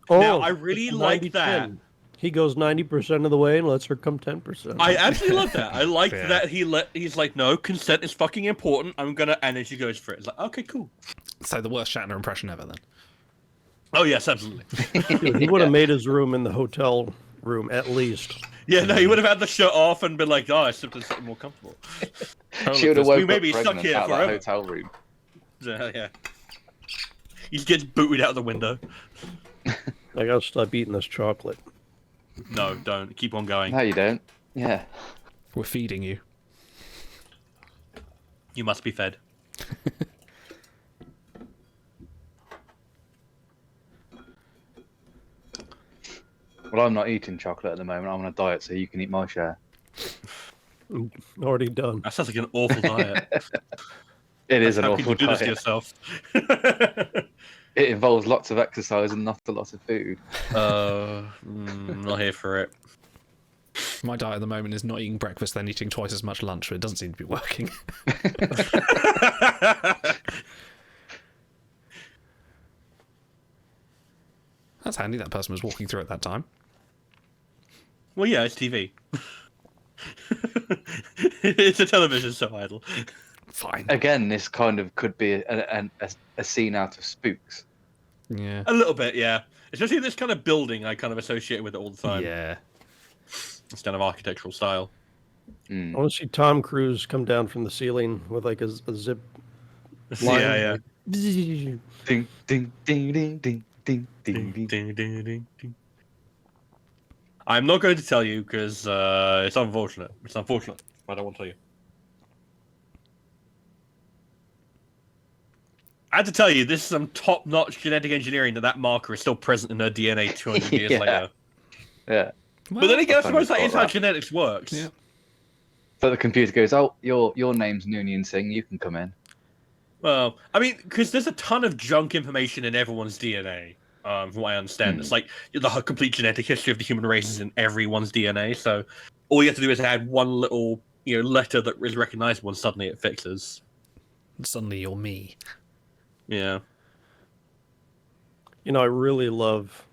Oh, Now, I really it's like 90-10. that. He goes 90% of the way and lets her come 10%. I absolutely love that. I like Yeah. that he's like, no, consent is fucking important. I'm gonna, and then she goes for it. It's like, okay, cool. So the worst Shatner impression ever then. Oh yes, absolutely. Dude, he would have made his room in the hotel room at least. Yeah, no, he would have had the shirt off and been like, oh, I slipped into something more comfortable. She would have we woke may up be stuck pregnant here out of that forever. hotel room. Yeah. He just gets booted out the window. I gotta stop eating this chocolate. No, don't. Keep on going. No, you don't. Yeah. We're feeding you. You must be fed. Well, I'm not eating chocolate at the moment. I'm on a diet, so you can eat my share. Already done. That sounds like an awful diet. It is an How can awful you do this to diet. yourself? It involves lots of exercise and not a lot of food. Not here for it. My diet at the moment is not eating breakfast, then eating twice as much lunch, but it doesn't seem to be working. That's handy, that person was walking through at that time. Well, yeah, it's TV. It's a television, so idle. Fine. Again, this kind of could be a scene out of Spooks. Yeah. A little bit, yeah. Especially this kind of building I kind of associate with it all the time. Yeah. This kind of architectural style. I want to see Tom Cruise come down from the ceiling with like a zip line. Yeah. Ding, ding, ding, ding, ding, ding, ding, Ding, ding. ding, ding, ding, ding. I'm not going to tell you because it's unfortunate. It's unfortunate. I don't want to tell you. I had to tell you, this is some top-notch genetic engineering that marker is still present in her DNA 200 years Yeah. later. Yeah. But then again, I I suppose that kinda is thought how that. genetics works. Yeah. So the computer goes, "Oh, your name's Noonien Singh. You can come in." Well, I mean, because there's a ton of junk information in everyone's DNA, from what I understand. It's like the complete genetic history of the human race is in everyone's DNA. So all you have to do is add one little, letter that is recognizable, and suddenly it fixes. Suddenly you're me. Yeah. I really love.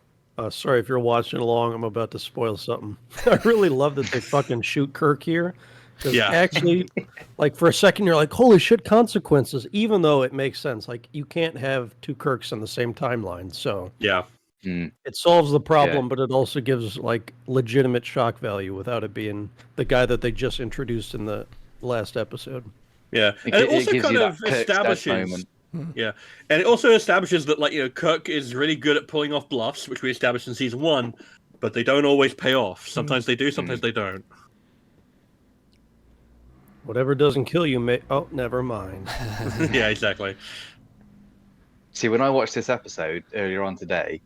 Sorry if you're watching along. I'm about to spoil something. I really love that they fucking shoot Kirk here. 'Cause Yeah. actually, like for a second, you're like, "Holy shit!" Consequences. Even though it makes sense, like you can't have two Kirks on the same timeline. So Yeah. it solves the problem, but it also gives like legitimate shock value without it being the guy that they just introduced in the last episode. Yeah. It And it gi- it also gives kind you of that Kirk's dead establishes. moment. Yeah. And it also establishes that, Kirk is really good at pulling off bluffs, which we established in season 1, but they don't always pay off. Sometimes they do, sometimes they don't. Whatever doesn't kill you may. Oh, never mind. Yeah, exactly. See, when I watched this episode earlier on today,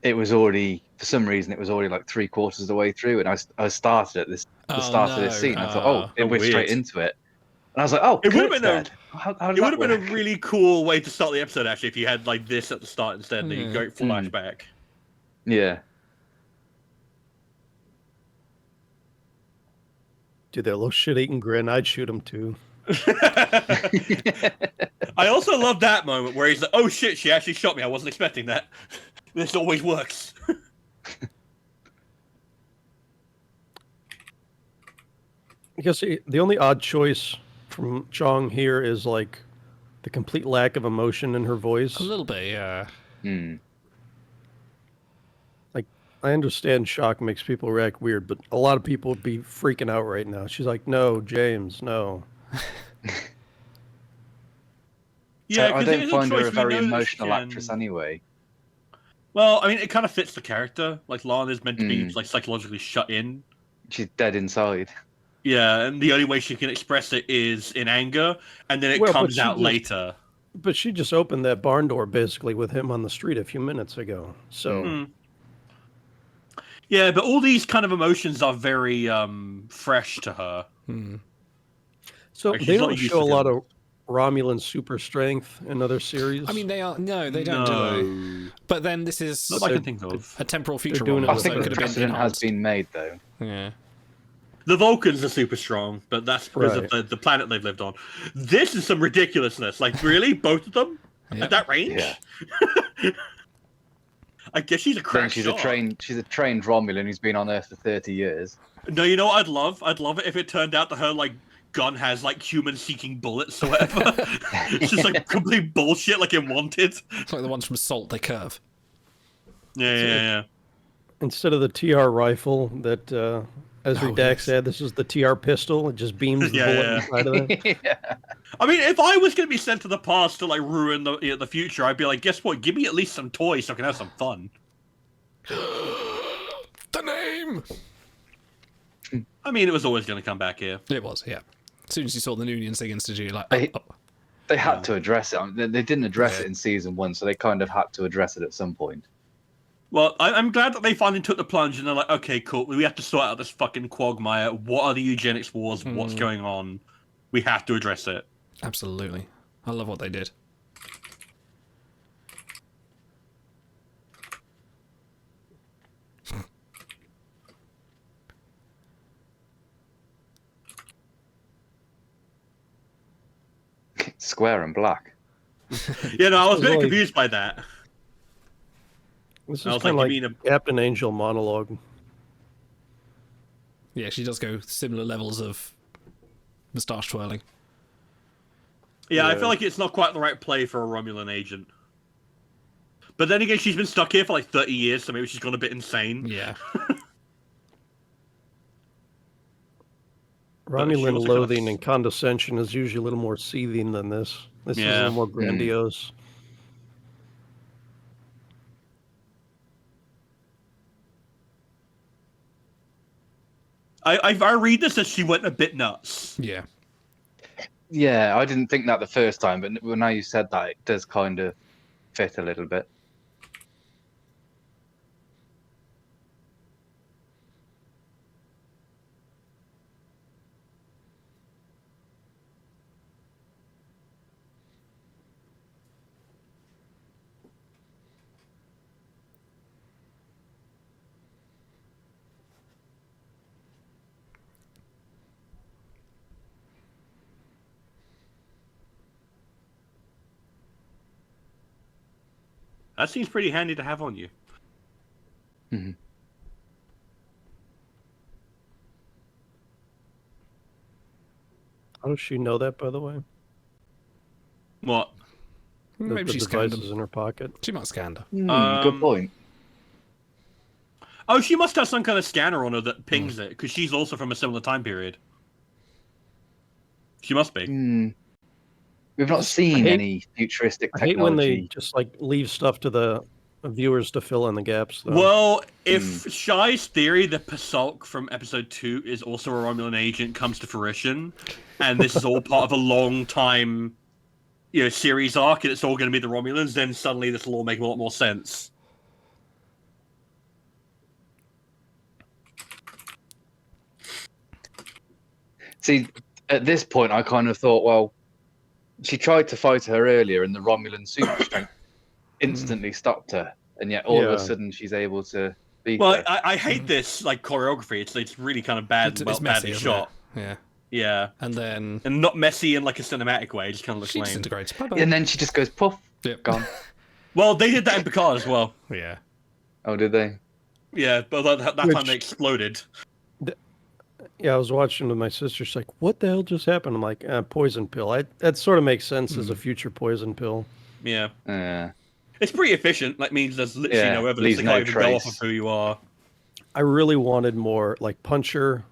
it was already, for some reason, it was already like 3/4 of the way through, and I started at the start of this scene. I thought, it went straight into it, and I was like, "Oh, It would have Kirk's been dead. How does It would that have been a work?" really cool way to start the episode, actually, if you had this at the start instead, then you go flashback. Yeah. Dude, that little shit-eating grin, I'd shoot him too. I also love that moment where he's like, "Oh shit, she actually shot me. I wasn't expecting that." This always works. I guess the only odd choice from Chong here is like the complete lack of emotion in her voice. A little bit, yeah. Like, I understand shock makes people react weird, but a lot of people would be freaking out right now. She's like, "No, James, no." Yeah, I 'cause it don't is find her choice a we very know that she emotional can- actress anyway. Well, I mean, it kind of fits the character. Like, Lana is meant to be psychologically shut in. She's dead inside. Yeah, and the only way she can express it is in anger, and then it Well, but comes she out just- later. But she just opened that barn door basically with him on the street a few minutes ago. So Yeah, but all these kind of emotions are very fresh to her. So Like, they she's not don't used show a to lot them. of Romulan super strength in other series. I mean, they are... No, they don't, do they? But then this is Not that I can think of. a temporal future doing one, it I with so think it the could have been precedent has enhanced. been made, though. Yeah. The Vulcans are super strong, but that's because Right. of the planet they've lived on. This is some ridiculousness. Like, really? Both of them? Yep. At that range? Yeah. I guess she's a Then crack she's shot. a trained Romulan who's been on Earth for 30 years. No, you know what I'd love? I'd love it if it turned out that her, gun has, human-seeking bullets or whatever. It's just, complete bullshit, like in Wanted. It's like the ones from Salt, they curve. Yeah. instead of the TR rifle that Ezri Oh, Dax yes. had, this is the TR pistol. It just beams the Yeah, bullet yeah. inside of it. I mean, if I was going to be sent to the past to, ruin the future, I'd be like, guess what? Give me at least some toys so I can have some fun. The name! I mean, it was always going to come back here. It was, yeah. As soon as you saw the Noonien Singh Institute, you're like, They- oh. They had to address it. I mean, they didn't address it in season 1, so they kind of had to address it at some point. Well, I'm glad that they finally took the plunge and they're like, okay, cool. We have to sort out this fucking quagmire. What are the eugenics wars? What's going on? We have to address it. Absolutely. I love what they did. Square and black. Yeah, no, I was a bit like- confused by that. This I is was kind like, of you like mean Captain Angel monologue. Yeah, she does go similar levels of moustache twirling. Yeah, I Yeah. feel like it's not quite the right play for a Romulan agent. But then again, she's been stuck here for like 30 years, so maybe she's gone a bit insane. Yeah. Romulan also loathing kinda- and condescension is usually a little more seething than this. This is a Yeah. little more grandiose. I read this as she went a bit nuts. Yeah. Yeah, I didn't think that the first time, but now you said that, it does kind of fit a little bit. That seems pretty handy to have on you. How does she know that, by the way? What? Maybe The she scanned device is them. in her pocket. She might scan her. Good point. Oh, she must have some kind of scanner on her that pings it, because she's also from a similar time period. She must be. We've not seen hate- any futuristic I hate when they technology. just like leave stuff to the viewers to fill in the gaps. Though. Well, if Shai's theory, the Pasulk from episode 2 is also a Romulan agent, comes to fruition, and this is all part of a long time, series arc, and it's all going to be the Romulans, then suddenly this will all make a lot more sense. See, at this point, I kind of thought, well, she tried to fight her earlier, and the Romulan super strength instantly stopped her, and yet all of Yeah. a sudden she's able to beat Well, her. I hate this choreography. It's really kind of bad, It's messy, badly isn't shot. it? Yeah. Yeah, And then and not messy in like a cinematic way. It just kind of looks she lame. disintegrates. Bye-bye. And then she just goes puff, Yep. gone. Well, they did that in Picard as well. Yeah. Oh, did they? Yeah, but that time Which- they exploded. Yeah, I was watching with my sister. She's like, "What the hell just happened?" I'm like, "Poison pill." That sort of makes sense as a future poison pill. Yeah, Yeah. it's pretty efficient. That means there's literally Yeah, no evidence. leaves They no can't even go off trace. of who you are. I really wanted more like punch her,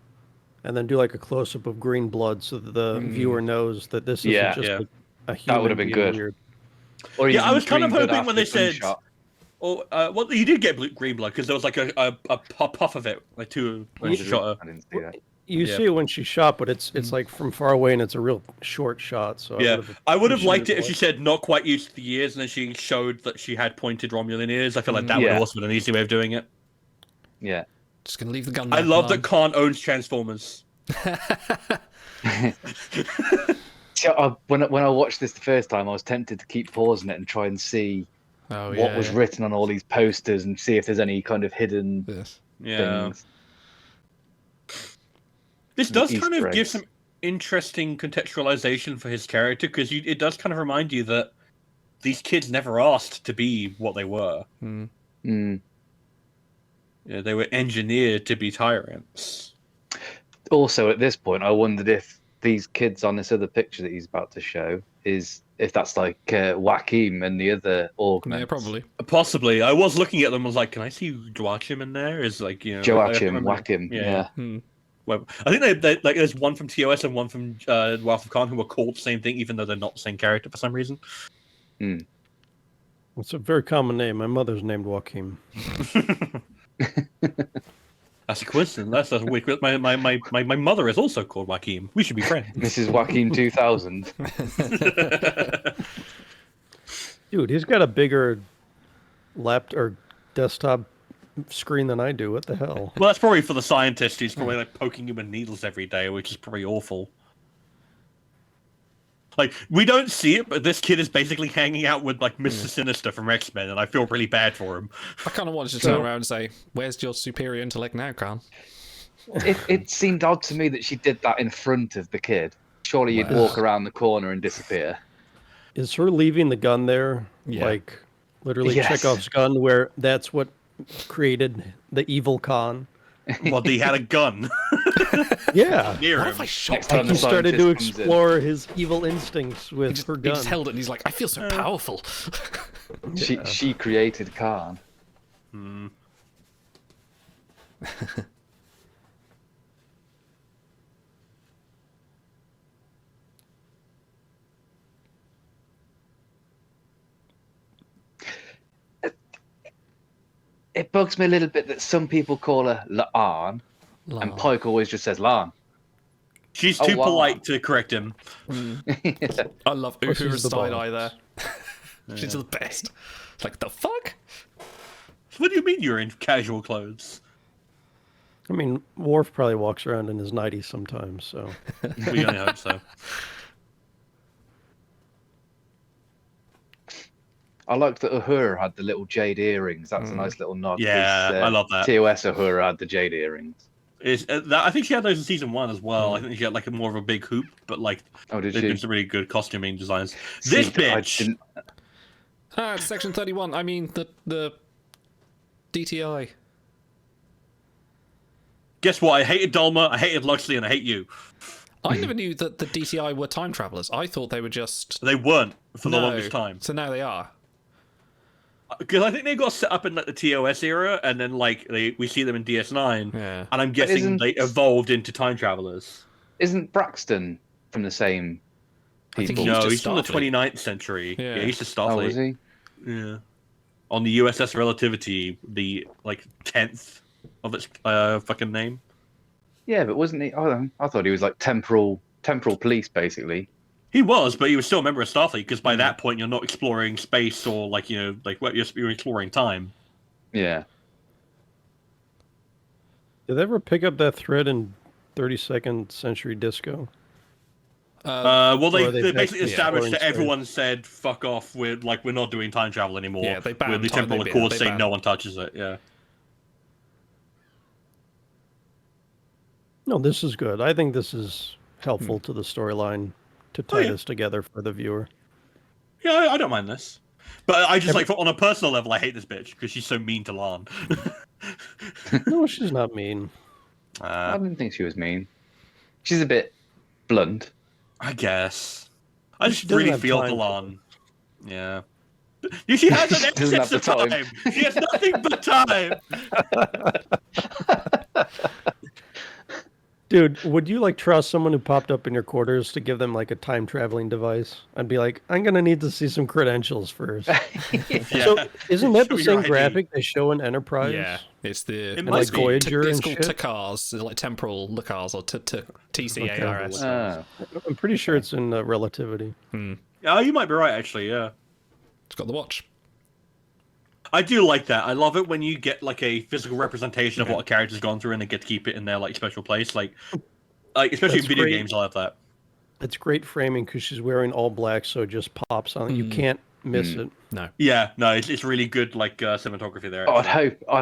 and then do like a close up of green blood so that the viewer knows that this isn't Yeah. just Yeah. like a human. would've been being good. weird. Or Yeah, I even was kind of green blood hoping when after they said, gunshot. "Oh, well, you did get green blood because there was like a puff of it, like two when she shot her." I didn't see that. You Yeah. see it when she shot, but it's like from far away, and it's a real short shot. So Yeah, I would have liked it if appreciated she said not quite used to the ears, and then she showed that she had pointed Romulan ears. I feel like that would Yeah. have also been an easy way of doing it. Yeah. Just gonna leave the gun. I there, love Lon. that Khan owns Transformers. See, when I watched this the first time, I was tempted to keep pausing it and try and see Oh, what yeah, was yeah. written on all these posters and see if there's any kind of hidden Yes. Yeah, things. this does Easter kind of give eggs. some interesting contextualization for his character because it does kind of remind you that these kids never asked to be what they were. Mm. Yeah, they were engineered to be tyrants. Also, at this point, I wondered if these kids on this other picture that he's about to show if that's like Joachim and the other augments. Yeah, probably. Possibly. I was looking at them. I was like, "Can I see Joachim in there?" Is like I can't Joachim, remember. Joachim, yeah. Well, I think they like there's one from TOS and one from Wrath of Khan who were called the same thing, even though they're not the same character for some reason. It's a very common name. My mother's named Joachim. That's a coincidence. That's a weird. My mother is also called Joachim. We should be friends. This is Joachim 2000. Dude, he's got a bigger laptop or desktop screen than I do. What the hell? Well, that's probably for the scientist who's probably like poking him with needles every day, which is probably awful. Like, we don't see it, but this kid is basically hanging out with, like, Mr. Sinister from X-Men, and I feel really bad for him. I kind of wanted to turn around and say, where's your superior intellect now, Khan? It seemed odd to me that she did that in front of the kid. Surely you'd walk around the corner and disappear. Is her leaving the gun there, like, literally Chekhov's gun, where that's what created the evil Khan? Well, he had a gun. Yeah. Near What him. if I shot Like him? he started to explore his evil instincts with her He gun. just held it and he's like, I feel so powerful. She created Khan. It bugs me a little bit that some people call her La'an, and Pike always just says Lan. She's too polite to correct him. I love she's Uhura's the side boss. eye there. She's the best. Like, the fuck? What do you mean you're in casual clothes? I mean, Worf probably walks around in his 90s sometimes, so. We only hope so. I like that Uhura had the little jade earrings. That's a nice little nod. Yeah, I love that. TOS Uhura had the jade earrings. I think she had those in season 1 as well. I think she had like more of a big hoop, but like Did they've she? been some really good costuming designs. See, This I bitch. didn't- It's section 31. I mean, the DTI. Guess what? I hated Dalma, I hated Luxley, and I hate you. I never knew that the DTI were time travelers. I thought they were just... They weren't for the No. longest time. So now they are. Because I think they got set up in like the TOS era, and then like we see them in DS9, Yeah. and I'm guessing isn't- they evolved into time travelers. Isn't Braxton from the same I think people? he was No, just he's from the Starfleet. 29th century. Yeah. Yeah, he's just Oh, was Starfleet. he? Yeah. On the USS Relativity, the like 10th of its fucking name. Yeah, but wasn't he? I thought he was like temporal police, basically. He was, but he was still a member of Starfleet because by that point you're not exploring space or like you're exploring time. Yeah. Did they ever pick up that thread in 32nd Century Disco? Well, Or they they basically yeah, established that Orange everyone said "fuck off." We're not doing time travel anymore. Yeah, they banned With the time- Temporal they- Accords they saying banned- no one touches it. Yeah. No, this is good. I think this is helpful to the storyline to tie this together for the viewer. Yeah, I don't mind this. But I just on a personal level, I hate this bitch because she's so mean to Lan. No, she's not mean. I didn't think she was mean. She's a bit blunt. I guess. I She just doesn't really have feel time for for Lan. Yeah. She has an Doesn't have excess of the time. time. She has nothing but time. Dude, would you like trust someone who popped up in your quarters to give them like a time traveling device? I'd be like, I'm gonna need to see some credentials first. Yeah. So isn't that Show the your same ID. graphic they show in Enterprise? Yeah, it's the It it's must called be. Voyager it's and called shit? TACARS, like temporal LACARS or TCARS. Ah. I'm pretty sure it's in Relativity. Oh, you might be right, actually. Yeah. It's got the watch. I do like that. I love it when you get like a physical representation of what a character's gone through and they get to keep it in their like special place. Like especially That's in video great. games, I love that. It's great framing because she's wearing all black, so it just pops on. You can't miss it. No. Yeah, no, it's really good like cinematography there. I'd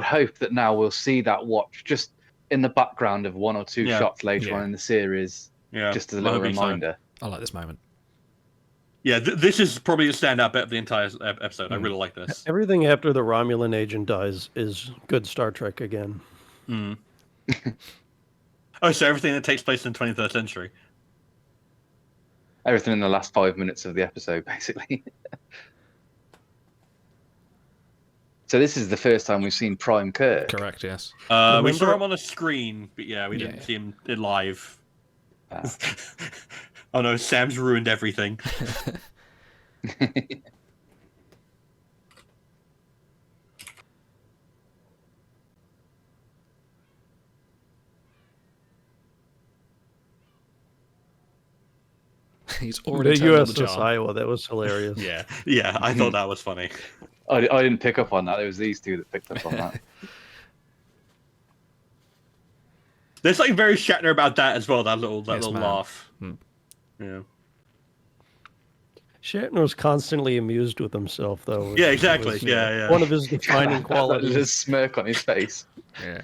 hope that now we'll see that watch just in the background of one or two Yeah. shots later Yeah. on in the series, Yeah, just as a I'm little hoping so. reminder. I like this moment. Yeah, this is probably the standout bit of the entire episode. I really like this. Everything after the Romulan agent dies is good Star Trek again. Oh, so everything that takes place in the 23rd century. Everything in the last 5 minutes of the episode, basically. So this is the first time we've seen Prime Kirk. Correct, yes. We saw Remember- him on a screen, but yeah, we didn't Yeah. see him in live. Ah. Oh no, Sam's ruined everything. He's already The turned on the USS charm. Iowa, that was hilarious. Yeah. Yeah, I thought that was funny. I didn't pick up on that. It was these two that picked up on that. There's something very Shatner about that as well. That little Yes, man. laugh. Yeah. Shatner was constantly amused with himself, though. Yeah, It exactly. was Yeah. One of his defining That qualities. little smirk on his face. Yeah.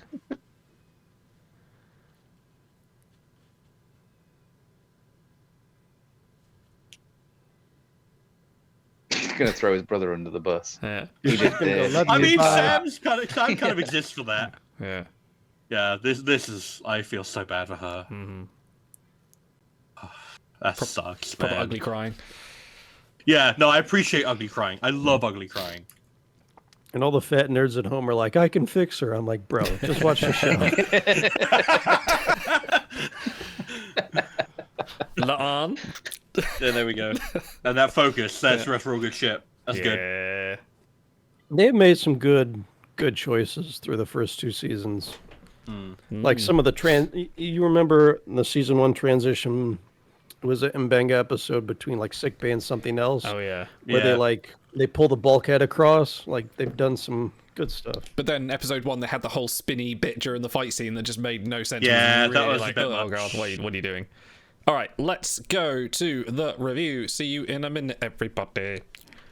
He's gonna throw his brother under the bus. Yeah. He did this. Love I you, mean, bye. Sam kind of exists for that. Yeah. Yeah, this is. I feel so bad for her. That sucks, Proper man. ugly crying. Yeah, no, I appreciate ugly crying. I love ugly crying. And all the fat nerds at home are like, I can fix her. I'm like, bro, just watch the show. Laan. Yeah, there we go. And that focus, that's real good shit. That's good. Yeah. They've made some good choices through the first 2 seasons. Like some of the you remember the season 1 transition was an Mbenga episode between like sick bay and something else. Oh yeah. Where they pull the bulkhead across. Like they've done some good stuff. But then episode 1, they had the whole spinny bit during the fight scene that just made no sense. Yeah, It that really was a like, bit oh much. god, what are you doing? All right, let's go to the review. See you in a minute, everybody.